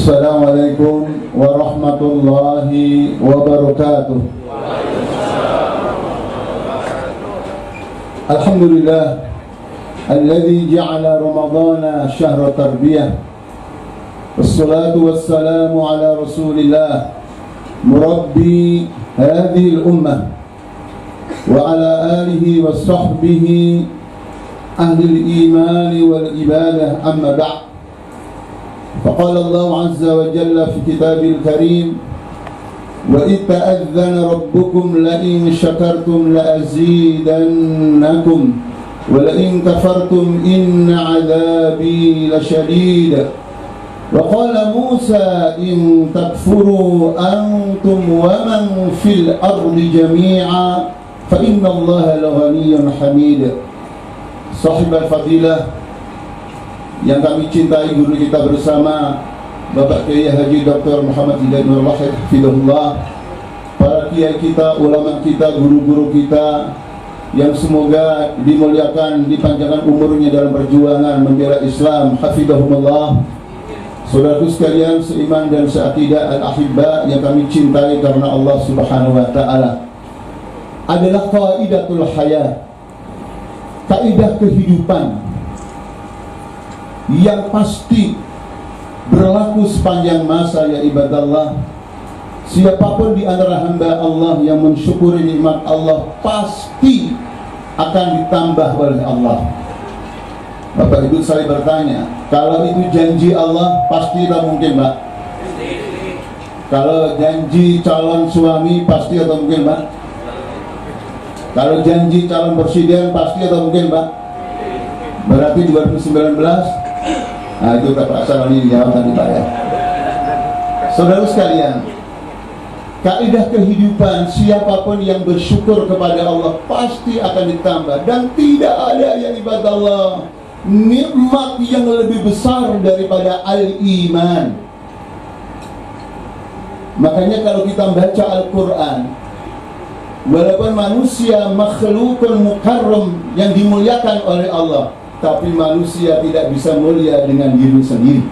Assalamualaikum warahmatullahi wabarakatuh. Alhamdulillah alladzi ja'ala ramadhana syahra tarbiyah. Wassalatu wassalamu ala rasulillah murabbi hadhihi al-ummah wa ala alihi wa sahbihi ahli al-iman wal ibadah, amma ba'd. فقال الله عز وجل في كتابه الكريم وإذ تأذن ربكم لئن شكرتم لأزيدنكم ولئن كفرتم إن عذابي لشديد وقال موسى إن تكفروا أنتم ومن في الأرض جميعا فإن الله لغني حميد. صاحب الفضيلة yang kami cintai, guru kita bersama Bapak Kiai Haji Dr. Muhammad Hidayat Nur Wahid hafizahullah, para kiai kita, ulama kita, guru-guru kita yang semoga dimuliakan, dipanjangkan umurnya dalam perjuangan membela Islam, hafizahumullah. Saudaraku sekalian seiman dan seakidah, al-ahibba yang kami cintai karena Allah Subhanahu wa taala, adalah qaidatul hayat, kaidah kehidupan yang pasti berlaku sepanjang masa, ya ibadallah. Siapapun di antara hamba Allah yang mensyukuri nikmat Allah pasti akan ditambah oleh Allah. Bapak Ibu, saya bertanya, kalau itu janji Allah pasti atau mungkin, Pak? Kalau janji calon suami pasti atau mungkin, Pak? Kalau janji calon presiden pasti atau mungkin, Pak? Berarti 2019. Nah, itu Pak Saroni dijawab tadi, Pak, ya. Saudara sekalian, kaidah kehidupan, siapapun yang bersyukur kepada Allah pasti akan ditambah, dan tidak ada, ya ibadallah, nikmat yang lebih besar daripada al-iman. Makanya kalau kita baca Al-Quran, walaupun manusia makhlukun mukarram yang dimuliakan oleh Allah, tapi manusia tidak bisa mulia dengan diri sendiri.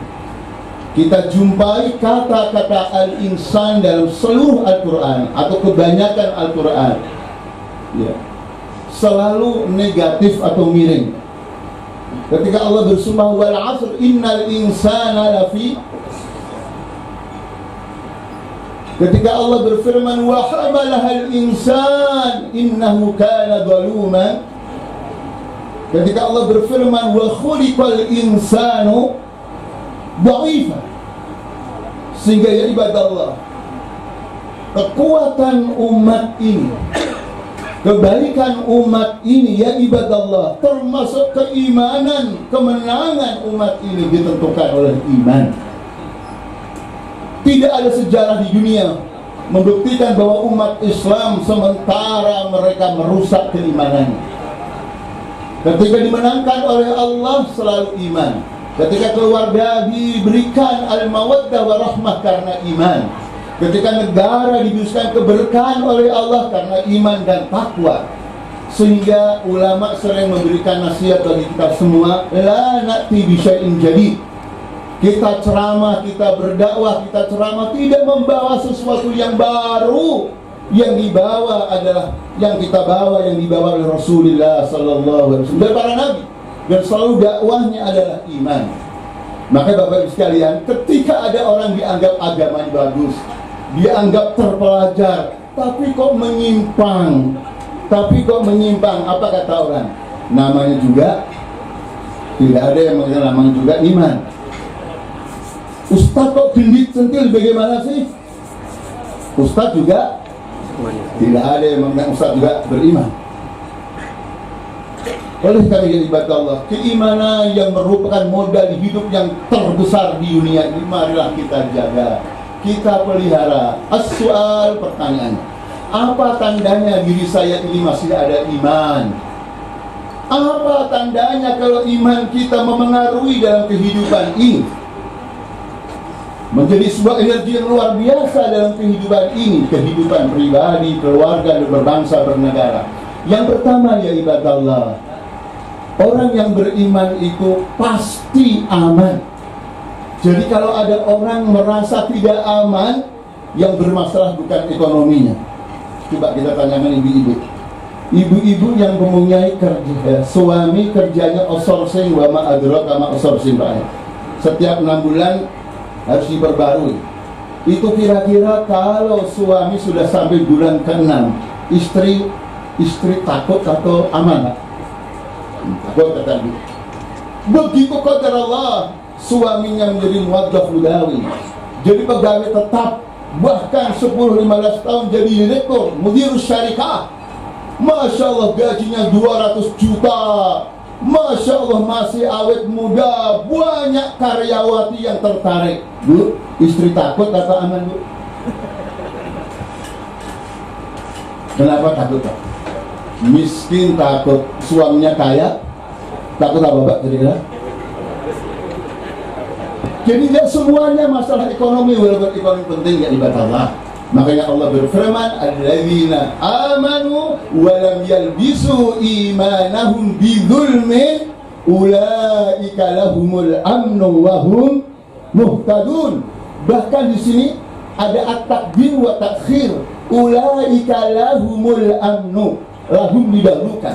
Kita jumpai kata-kata al-insan dalam seluruh Al-Quran atau kebanyakan Al-Quran, ya, selalu negatif atau miring. Ketika Allah bersumpah wal 'asr innal insana lafi, ketika Allah berfirman wa hamalahal insan innahu kana zaluman, ketika Allah berfirman wa khuliqal insanu dha'ifa, sehingga ya ibadallah, kekuatan umat ini, kebaikan umat ini, ya ibadallah, termasuk keimanan, kemenangan umat ini ditentukan oleh iman. Tidak ada sejarah di dunia membuktikan bahwa umat Islam sementara mereka merusak keimanannya. Ketika dimenangkan oleh Allah selalu iman. Ketika keluarga diberikan al-mawaddah wa rahmah karena iman. Ketika negara diberikan keberkahan oleh Allah karena iman dan takwa. Sehingga ulama sering memberikan nasihat bagi kita semua, la na'ti bi syai'in jadid. Kita ceramah, kita berdakwah, kita ceramah tidak membawa sesuatu yang baru. Yang dibawa adalah yang kita bawa, yang dibawa oleh Rasulullah sallallahu alaihi wasallam dan para nabi, dan selalu dakwahnya adalah iman. Maka Bapak Ibu sekalian, ketika ada orang dianggap agamanya bagus, dianggap terpelajar, tapi kok menyimpang, apa kata orang? Namanya juga tidak ada yang mengenal, namanya juga iman. Ustaz kok gendit centil, bagaimana sih? Ustaz juga tidak ada yang mengatakan Ustaz juga beriman. Oleh karena itu ibadah Allah, keimanan yang merupakan modal hidup yang terbesar di dunia ini, marilah kita jaga, kita pelihara. As-su'al, pertanyaan, apa tandanya diri saya ini masih ada iman? Apa tandanya kalau iman kita memengaruhi dalam kehidupan ini, menjadi sebuah energi yang luar biasa dalam kehidupan ini, kehidupan pribadi, keluarga, dan berbangsa, bernegara. Yang pertama, ya ibadallah, orang yang beriman itu pasti aman. Jadi kalau ada orang merasa tidak aman, yang bermasalah bukan ekonominya. Coba kita tanyakan ibu-ibu. Ibu-ibu yang mempunyai kerja, suami kerjanya outsourcing, wa ma adraka ma outsourcing, Pak. Setiap 6 bulan harus diperbarui. Itu kira-kira kalau suami sudah sampai bulan ke-6, istri takut atau aman? Takut, kata ibu. Begitu qadar Allah, suaminya menjadi muwadzaf mudawi, jadi pegawai tetap, bahkan 10-15 tahun jadi direktur, mudirus syarikah. Masya Allah, gajinya 200 juta. Masya Allah, masih awet muda. Banyak karyawati yang tertarik. Bu, istri takut atau aman, Bu? Kenapa takut, Pak? Miskin takut, suaminya kaya takut apa, Pak? Kira-kira? Jadi tidak semuanya masalah ekonomi, walaupun ekonomi penting, ya ibadah Allah. Makanya Allah berfirman, alladzina amanu wa lam yalbisu imanahum bidzulmin ulaika lahumul amnu wa hum muhtadun. Bahkan di sini ada at-takbir wa takhir, ulaika lahumul amnu, lahum didahulukan.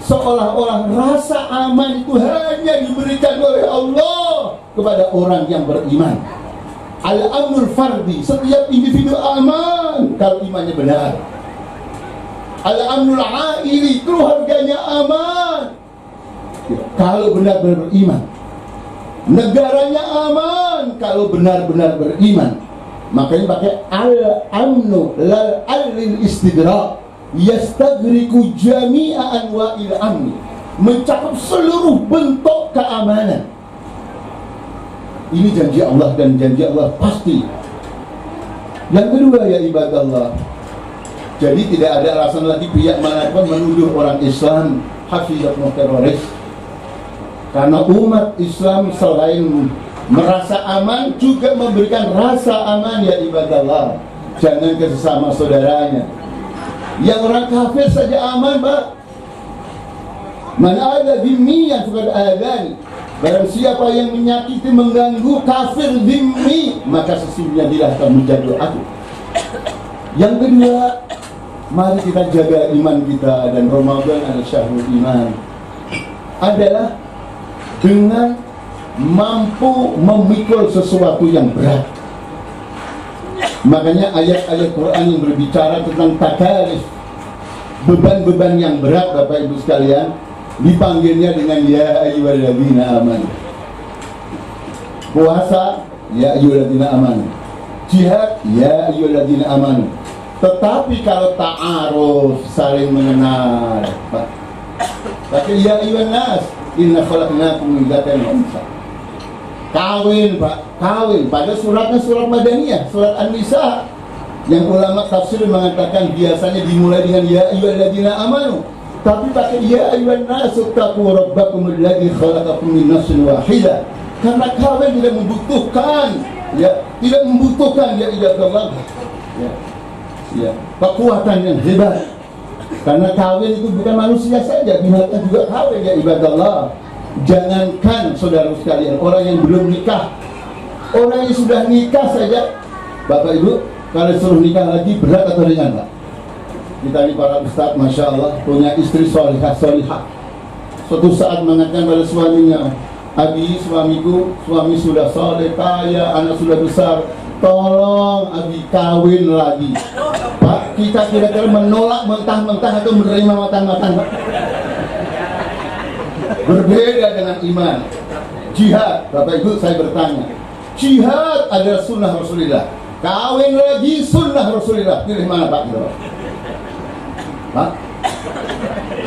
Seolah-olah rasa aman itu hanya diberikan oleh Allah kepada orang yang beriman. Al-amnul fardi, setiap individu aman kalau imannya benar. Al-amnul aili, keluarganya aman kalau benar-benar beriman. Negaranya aman kalau benar-benar beriman. Makanya pakai al-amnu lal alil istidrak, yastagriku jami'a anwa'il amni, mencakup seluruh bentuk keamanan. Ini janji Allah, dan janji Allah pasti. Yang kedua, ya ibadah Allah, jadi tidak ada alasan lagi pihak manapun menuduh orang Islam hafizatmu teroris. Karena umat Islam selain merasa aman juga memberikan rasa aman, ya ibadah Allah. Jangan ke sesama saudaranya. Yang orang kafir saja aman, Pak. Man ada dhimmiyan faqad adani. Barang siapa yang menyakiti, mengganggu kafir dhimmi, maka sesungguhnya dia akan menjadi aku. Yang kedua, mari kita jaga iman kita, dan Ramadan adalah syahrul iman, adalah dengan mampu memikul sesuatu yang berat. Makanya ayat-ayat Quran yang berbicara tentang takalif, beban-beban yang berat, Bapak Ibu sekalian, dipanggilnya dengan ya ayyuhalladzina amanu. Puasa, ya ayyuhalladzina amanu. Jihad, ya ayyuhalladzina amanu. Tetapi kalau ta'aruf, saling mengenal, pakai ya ayyuhan nas, inna khalaqnakum min dzakarin wa untha. Kawin, Pak, kawin. Pada suratnya surat Madaniyah, surat An-Nisa, yang ulama tafsir mengatakan biasanya dimulai dengan ya ayyuhalladzina amanu, tapi pakai ya ayyuhan nasu taqu rabbakum alladzi khalaqakum min nafsin wahidah. Karena kawin tidak membutuhkan, ya, tidak membutuhkan, ya ibadah, ya, kekuatan yang hebat. Karena kawin itu bukan manusia saja, binatang juga kawin, ya ibadah Allah. Jangankan saudara sekalian, orang yang belum nikah, orang yang sudah nikah saja, Bapak Ibu, kalau suruh nikah lagi berat atau ringan, Pak? Kita ini para ustaz, Masya Allah, punya istri solihah. Suatu saat mengatakan pada suaminya, Abi, suamiku, suami sudah soleh, kaya, anak sudah besar, tolong Abi kawin lagi. Pak, kita kira-kira menolak mentah-mentah atau menerima matang-matang, Pak? Berbeda dengan iman. Jihad, Bapak Ibu, saya bertanya, jihad adalah sunnah Rasulullah, kawin lagi sunnah Rasulullah, pilih mana, Pak?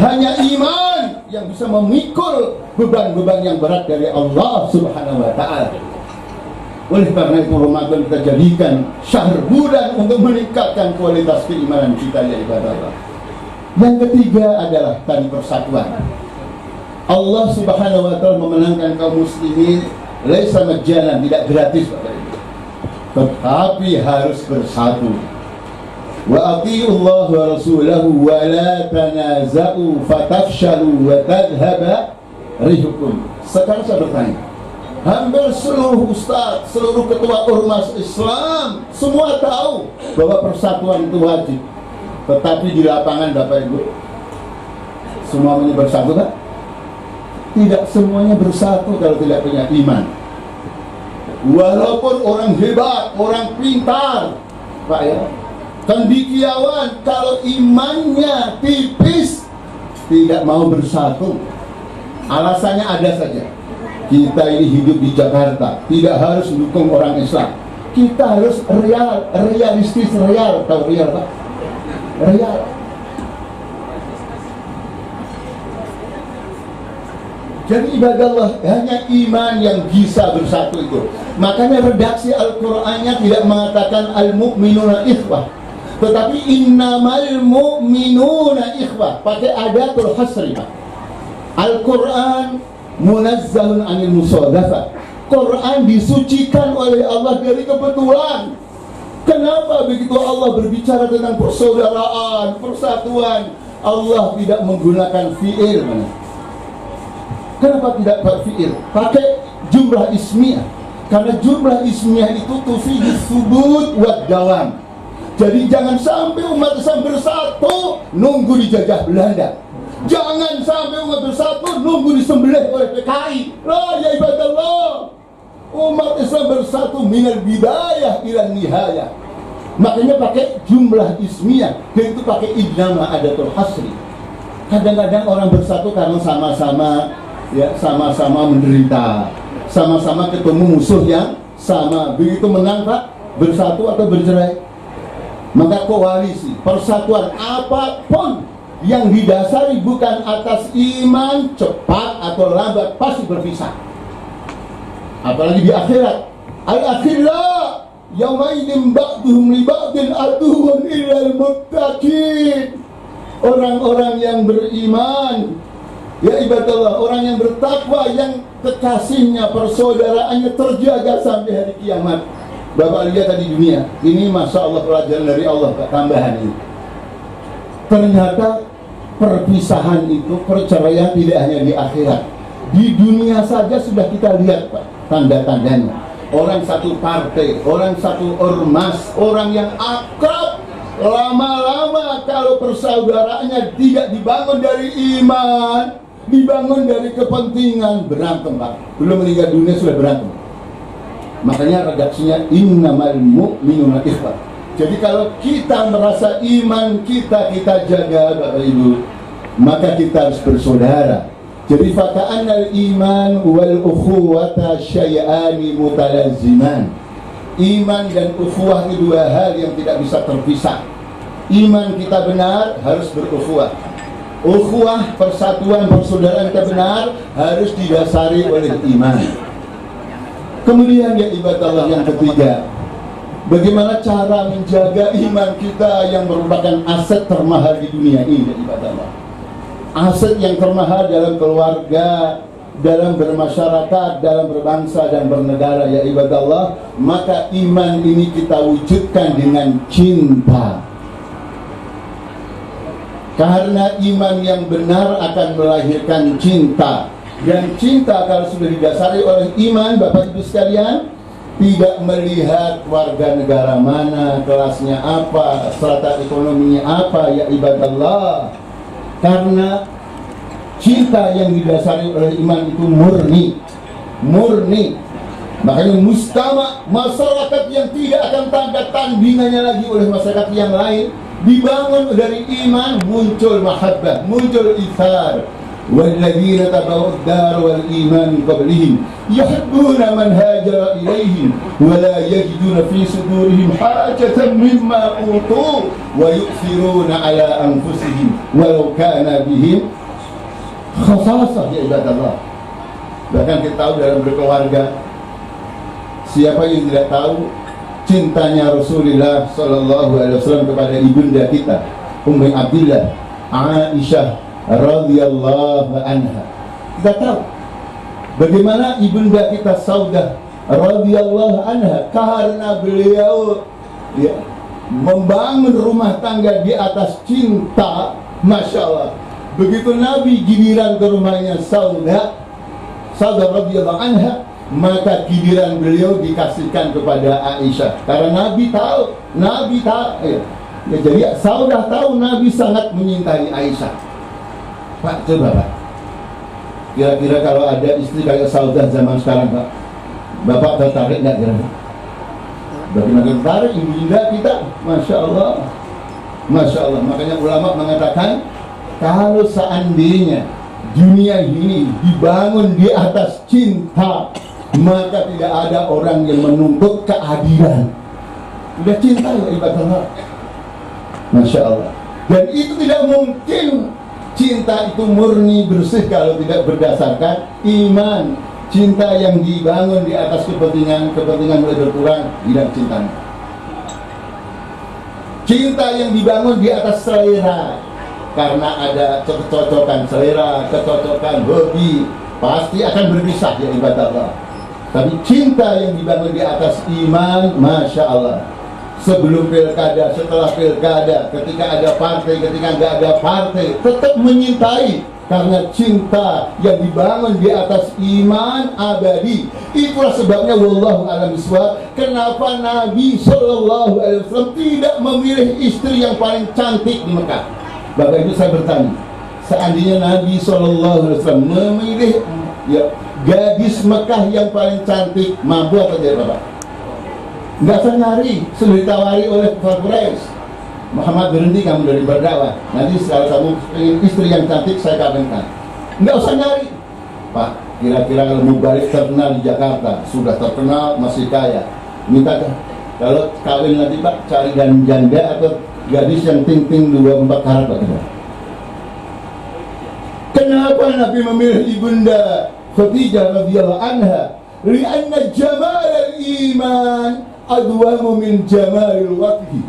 Hanya iman yang bisa memikul beban-beban yang berat dari Allah Subhanahu wa Ta'ala. Oleh karena itu Ramadan kita jadikan syahr bulan untuk meningkatkan kualitas keimanan kita, ya ibadah Allah. Yang ketiga adalah tali persatuan. Allah Subhanahu wa Ta'ala memenangkan kaum muslimin laisa majjanan, tidak gratis, Bapak Ibu, tetapi harus bersatu. Wa atiiullah wa rasulahu wa la tanaza'u fatafshalu wa tadhhaba rihukum. Sekarang saya bertanya, Hampir seluruh ustaz, seluruh ketua ormas Islam semua tahu bahwa persatuan itu wajib. Tetapi di lapangan Bapak Ibu, semuanya bersatu kan? Tidak semuanya bersatu kalau tidak punya iman. Walaupun orang hebat, orang pintar, Pak ya, cendekiawan, kalau imannya tipis tidak mau bersatu. Alasannya ada saja. Kita ini hidup di Jakarta, tidak harus mendukung orang Islam. Kita harus realistis, tahu real Pak? Real. Jadi ibadah Allah hanya iman yang bisa bersatu itu. Makanya redaksi Al-Qur'annya tidak mengatakan al-mu'minuna ikhwah, tetapi innamal mu'minuna ikhwah, pakai adatul hasri. Al-Qur'an munazzahun anil musadafa. Quran disucikan oleh Allah dari kebetulan. Kenapa begitu Allah berbicara tentang persaudaraan, persatuan, Allah tidak menggunakan fi'il? Kenapa tidak pakai fi'il? Pakai jumlah ismiyah. Karena jumlah ismiyah itu tufidus subut wa dawam. Jadi jangan sampai umat Islam bersatu nunggu dijajah Belanda. Jangan sampai umat bersatu nunggu disembelih oleh PKI. La ya ibadallah. Umat Islam bersatu minal bidayah ila nihayah. Makanya pakai jumlah ismiyah, dan itu pakai idnama adatul hasri. Kadang-kadang orang bersatu karena sama-sama menderita, sama-sama ketemu musuh yang sama. Begitu menang Pak, bersatu atau bercerai. Maka koalisi, persatuan apapun yang didasari bukan atas iman, cepat atau lambat pasti berpisah. Apalagi di akhirat. Al-akhirah yaumaidin ba'duhum li ba'din aduwwun illal muttaqin. Orang-orang yang beriman, ya ibadallah, orang yang bertakwa, yang kekasihnya, persaudaraannya terjaga sampai hari kiamat. Bapak lihat tadi dunia ini, masya Allah, pelajaran dari Allah tambahan ini. Ternyata perpisahan itu, perceraian tidak hanya di akhirat, di dunia saja sudah kita lihat Pak tanda-tandanya. Orang satu partai, orang satu ormas, orang yang akrab, lama-lama kalau persaudaraannya tidak dibangun dari iman, dibangun dari kepentingan, berantem Pak. Belum meninggal dunia sudah berantem. Makanya redaksinya innamal mu'minuna ikhwah. Jadi kalau kita merasa iman kita jaga Bapak Ibu, maka kita harus bersaudara. Jadi faka'annal iman wal ukhuwata syai'ani mutalazziman. Iman dan ukhuwah itu dua hal yang tidak bisa terpisah. Iman kita benar harus berukhuwah. Ukhuwah, persatuan, persaudaraan kita benar harus didasari oleh iman. Kemudian ya ibadah Allah yang ketiga, bagaimana cara menjaga iman kita yang merupakan aset termahal di dunia ini ya ibadah Allah. Aset yang termahal dalam keluarga, dalam bermasyarakat, dalam berbangsa dan bernegara ya ibadah Allah. Maka iman ini kita wujudkan dengan cinta. Karena iman yang benar akan melahirkan cinta. Dan cinta kalau sudah didasari oleh iman, Bapak Ibu sekalian, tidak melihat warga negara mana, kelasnya apa, strata ekonominya apa ya ibadallah. Karena cinta yang didasari oleh iman itu murni. Makanya mustama, masyarakat yang tidak akan tangga tandingannya lagi oleh masyarakat yang lain, dibangun dari iman, muncul mahabbah, muncul ithar. وَالَّذِينَ تَبَوَّءُوا الدَّارَ وَالْإِيمَانَ مِنْ قَبْلِهِمْ يُحِبُّونَ مَنْ هَاجَرَ إِلَيْهِمْ وَلَا يَجِدُونَ فِي صُدُورِهِمْ حَاجَةً مِمَّا أُوتُوا وَيُؤْثِرُونَ عَلَى أَنفُسِهِمْ وَلَوْ كَانَ بِهِمْ خَصَاصَةٌ ya ibadallah. Bahkan kita tahu dalam berkeluarga, siapa yang tidak tahu cintanya Rasulullah SAW kepada ibunda kita Ummu Abdillah Aisyah radhiyallahu anha. Kita tahu bagaimana ibunda kita Saudah radhiyallahu anha, karena beliau ya, membangun rumah tangga di atas cinta, masya Allah. Begitu Nabi giliran ke rumahnya Saudah radhiyallahu anha, maka giliran beliau dikasihkan kepada Aisyah. Karena Nabi tahu ya. Jadi saya sudah tahu Nabi sangat menyintai Aisyah. Pak, coba Pak, kira-kira kalau ada istri kayak Saudah zaman sekarang Pak, Bapak tertarik nggak kira-kira? Bagaimana tertarik ibu indah kita? Masya Allah, Masya Allah. Makanya ulama mengatakan, kalau seandainya dunia ini dibangun di atas cinta, maka tidak ada orang yang menuntut keadilan. Udah cinta ya ibadah, Masya Allah. Dan itu tidak mungkin. Cinta itu murni bersih kalau tidak berdasarkan iman. Cinta yang dibangun di atas kepentingan mulai berkurang, tidak cintanya. Cinta yang dibangun di atas selera, karena ada kecocokan selera, kecocokan hobi, pasti akan berpisah ya ibadah Allah. Tapi cinta yang dibangun di atas iman, Masya Allah. Sebelum pilkada, setelah pilkada, ketika ada partai, ketika nggak ada partai, tetap menyintai. Karena cinta yang dibangun di atas iman abadi. Itulah sebabnya wallahu a'lam bishawab, kenapa Nabi SAW tidak memilih istri yang paling cantik di Mekah. Bapak Ibu, saya bertanya, seandainya Nabi SAW memilih ya, gadis Mekah yang paling cantik, mampu atau tidak Bapak? Nggak usah nyari, sudah ditawari oleh Quraisy. Muhammad, berhenti kamu dari berdakwah. Nanti kalau kamu ingin istri yang cantik, saya kawinkan. Nggak usah nyari. Pak, kira-kira kalau Mubarak terkenal di Jakarta, sudah terkenal, masih kaya, minta kalau kawin nanti Pak, cari janda atau gadis yang ting-ting 24 karat Pak. Kenapa Nabi memilih ibunda Khadijah radhiyallahu anha? Lianna jamal al-iman adwamu min jamalil wajhi.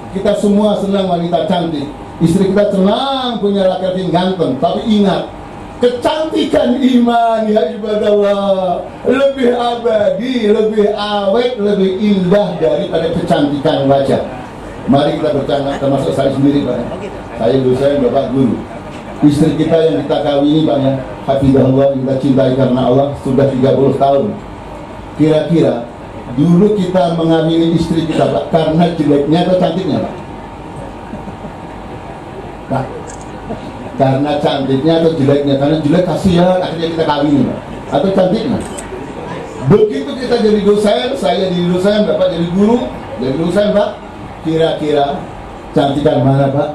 Kita semua senang wanita cantik, istri kita senang punya laki-laki ganteng. Tapi ingat, kecantikan iman ya ibadah Allah lebih abadi, lebih awet, lebih indah daripada kecantikan wajah. Mari kita bercanda, termasuk saya sendiri Pak. Saya dosen, Bapak guru. Istri kita yang kita kawini Pak ya, hafizahullah, kita cintai karena Allah, sudah 30 tahun. Kira-kira dulu kita mengawini istri kita Pak, karena jeleknya atau cantiknya Pak? Pak, karena cantiknya atau jeleknya? Karena jelek kasihan, akhirnya kita kawini Pak. Atau cantiknya? Begitu kita jadi dosen, saya jadi dosen, Bapak jadi guru, jadi dosen Pak. Kira-kira cantikan mana Pak?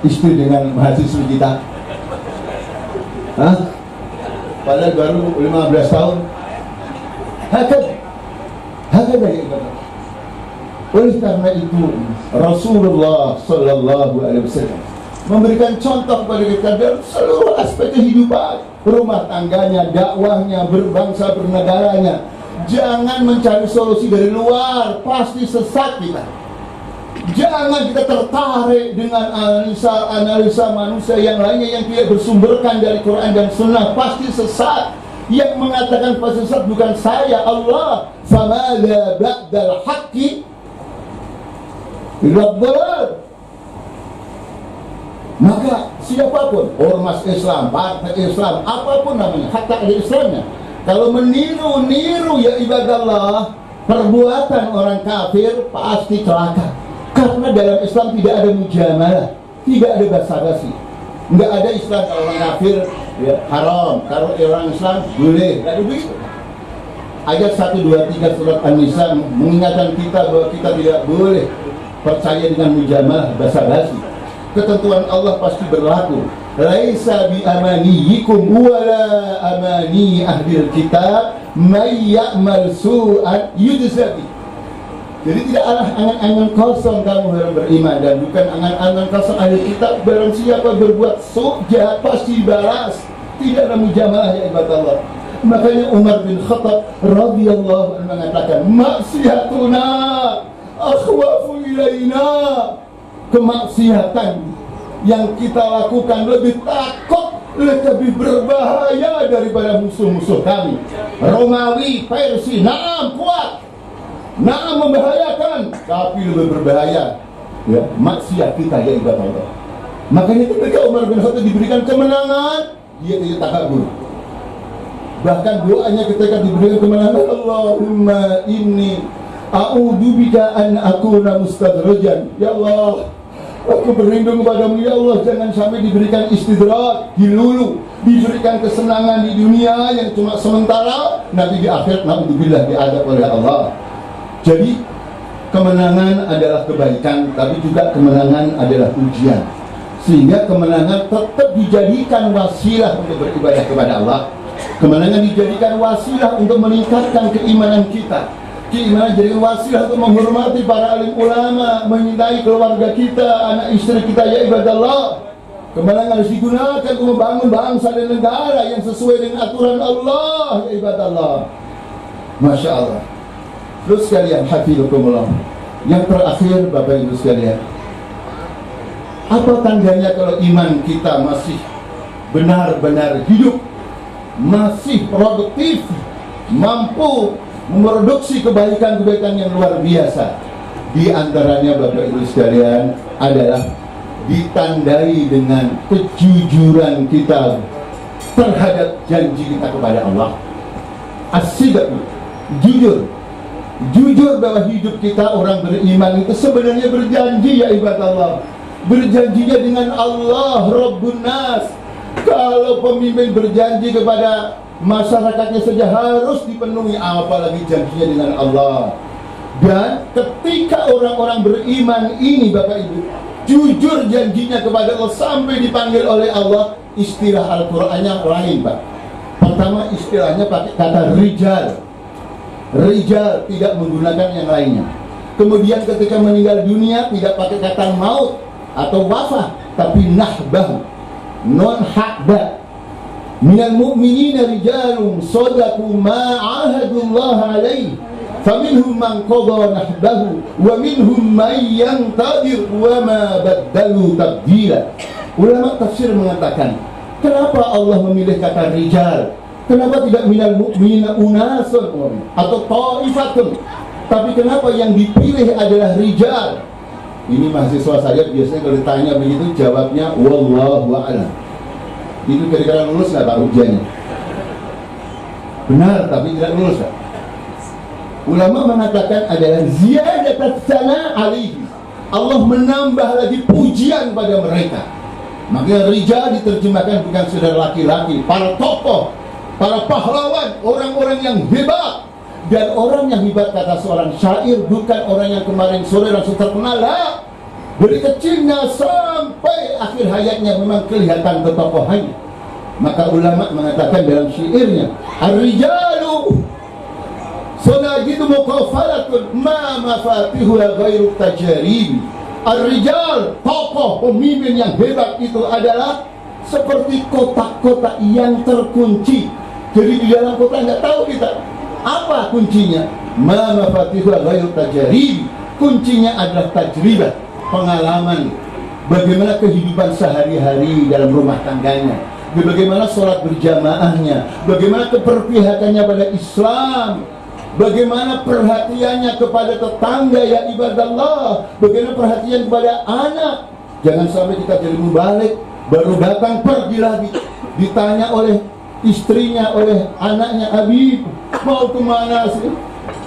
Istri dengan mahasiswa kita? Hah? Padahal baru 15 tahun. Hakada ya ibadah. Oleh karena itu Rasulullah Sallallahu Alaihi Wasallam memberikan contoh kepada kita dalam seluruh aspek kehidupan, rumah tangganya, dakwahnya, berbangsa bernegaranya. Jangan mencari solusi dari luar, pasti sesat kita. Jangan kita tertarik dengan analisa manusia yang lainnya yang tidak bersumberkan dari Quran dan Sunnah, pasti sesat. Yang mengatakan pasti sesat bukan saya, Allah. Famada ba'dal haqqi illa dhalal. Maka siapapun, ormas Islam, partai Islam, apapun namanya, hatta ada Islamnya, kalau meniru ya ibadah Allah perbuatan orang kafir, pasti celaka. Karena dalam Islam tidak ada mujamalah, tidak ada basa-basi. Nggak ada Islam kalau orang kafir ya, haram, kalau orang Islam boleh. Nggak ada begitu. Ayat 1, 2, 3 surat An-Nisa mengingatkan kita bahwa kita tidak boleh percaya dengan mujamalah basa-basi. Ketentuan Allah pasti berlaku. Laisa bi amaniyikum wala amani ahlil kitab may ya'mal su'an yujzabi. Jadi tidak ada angan-angan kosong kamu harus beriman, dan bukan angan-angan kosong ahli kitab. Barang siapa berbuat jahat pasti balas. Tidak ada mujamalah ya ibadah Allah. Makanya Umar bin Khattab radhiyallahu anhu mengatakan, maksiatuna akhwafu ilaina. Kemaksiatan yang kita lakukan lebih takut, lebih berbahaya daripada musuh-musuh kami. Romawi, Persia, naam kuat, naam membahayakan, tapi lebih berbahaya ya maksiat kita ya ibadah Allah. Makanya ketika Umar bin Khattab diberikan kemenangan, dia tidak takabur. Bahkan doanya ketika diberikan kemenangan, Allahumma inni a'udzubika an akuna mustadrajan. Ya Allah, aku berlindung kepadamu ya Allah, jangan sampai diberikan istidrak, dilulu, diberikan kesenangan di dunia yang cuma sementara, nanti di akhirat naudzubillah diadab oleh Allah. Jadi kemenangan adalah kebaikan, tapi juga kemenangan adalah ujian. Sehingga kemenangan tetap dijadikan wasilah untuk beribadah kepada Allah. Kemenangan dijadikan wasilah untuk meningkatkan keimanan kita. Keimanan jadi wasilah untuk menghormati para alim ulama, menyintai keluarga kita, anak istri kita, ya ibadallah. Kemenangan harus digunakan untuk membangun bangsa dan negara yang sesuai dengan aturan Allah, ya ibadallah. Masya Allah. Terus sekalian, hafizukumullah. Yang terakhir, Bapak Ibu sekalian, apa tandanya kalau iman kita masih benar-benar hidup, masih produktif, mampu memproduksi kebaikan-kebaikan yang luar biasa? Di antaranya Bapak Ibu sekalian adalah ditandai dengan kejujuran kita terhadap janji kita kepada Allah. As-sidq, jujur bahwa hidup kita orang beriman itu sebenarnya berjanji, ya ibadallah. Berjanjinya dengan Allah Rabbun Nas. Kalau pemimpin berjanji kepada masyarakatnya saja harus dipenuhi, apalagi janjinya dengan Allah. Dan ketika orang-orang beriman ini Bapak Ibu jujur janjinya kepada Allah sampai dipanggil oleh Allah, istilah Al-Qur'annya lain, Pak. Pertama istilahnya pakai kata rijal, tidak menggunakan yang lainnya. Kemudian ketika meninggal dunia tidak pakai kata maut atau wafah, tapi nahbah, non hakba. Minal mu'minina rijalun sadaqu ma 'ahadullah alaihi faminhum man qada nahbahu wa minhum man yantadir wa ma baddalu tabdila. Ulama tafsir mengatakan, kenapa Allah memilih kata rijal? Kenapa tidak minal mu'minina unasun atau ta'ifatun? Tapi kenapa yang dipilih adalah rijal? Ini mahasiswa saya biasanya kalau ditanya begitu jawabnya wallahu a'lam. Itu kira-kira lulus nggak Pak ujiannya? Benar, tapi tidak lulus Pak. Ulama mengatakan adalah ziyadat sana alaihi. Allah menambah lagi pujian pada mereka. Makanya rijal diterjemahkan bukan saudara laki-laki, para tokoh, para pahlawan, orang-orang yang hebat. Dan orang yang hebat kata seorang syair bukan orang yang kemarin sore langsung terkenal, lah. Dari kecilnya sampai akhir hayatnya memang kelihatan ketokohannya. Maka ulama mengatakan dalam syairnya, ar-rijalu sanajidu muqafalatun ma mafatihu ghairu tajarib. Ar-rijal, tokoh pemimpin yang hebat itu adalah seperti kotak-kotak yang terkunci. Jadi di dalam kotak nggak tahu kita apa kuncinya. Ma mafatihu ghairu tajarib. Kuncinya adalah tajribah, pengalaman, bagaimana kehidupan sehari-hari dalam rumah tangganya, bagaimana sholat berjamaahnya, bagaimana keberpihakannya pada Islam, bagaimana perhatiannya kepada tetangga, ya ibadallah, bagaimana perhatian kepada anak. Jangan sampai kita jadi membalik, baru datang pergi lagi, ditanya oleh istrinya, oleh anaknya, Habib mau kemana sih?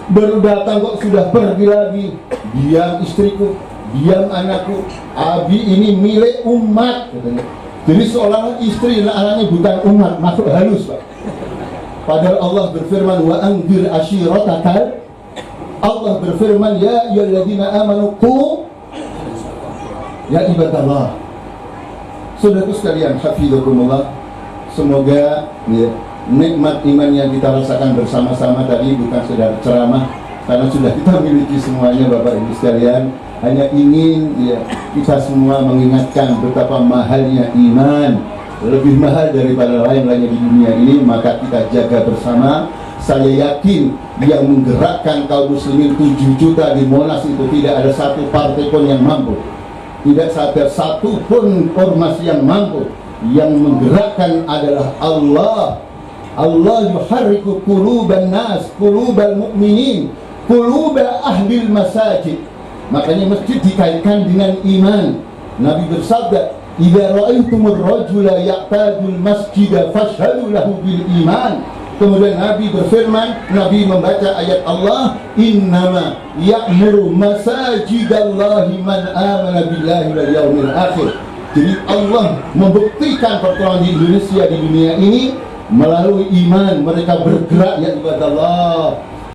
Baru datang kok sudah pergi lagi. Diam istriku, diam anakku, Abi ini milik umat katanya. Jadi seolah-olah istri dan anaknya bukan umat, makhluk halus Pak. Padahal Allah berfirman wa anzir ashiratakal. Allah berfirman ya ayyuhalladzina amanu qu, ya ibadallah. Saudaraku sekalian, hafizakumullah. Semoga ya, nikmat iman yang kita rasakan bersama-sama tadi bukan sekedar ceramah, karena sudah kita miliki semuanya Bapak Ibu sekalian. Hanya ingin ya, kita semua mengingatkan betapa mahalnya iman, lebih mahal daripada lain-lainnya di dunia ini. Maka kita jaga bersama. Saya yakin yang menggerakkan kaum muslimin 7 juta di Monas itu tidak ada satu partai pun yang mampu, tidak ada satu pun ormas yang mampu. Yang menggerakkan adalah Allah. Allah yuharriku quluban nas, qulubal mu'minin, quluba ahlil masajid. Makanya masjid dikaitkan dengan iman. Nabi bersabda, "Idza ra'aitumur rajula ya'tadul masjida fashhadu lahu bil iman." Kemudian Nabi berfirman, Nabi membaca ayat Allah, innama ya'muru masajidallahi man amana billahi wal yaumil akhir. Jadi Allah membuktikan pertolongan di Indonesia, di dunia ini melalui iman. Mereka bergerak, ya ibadah Allah,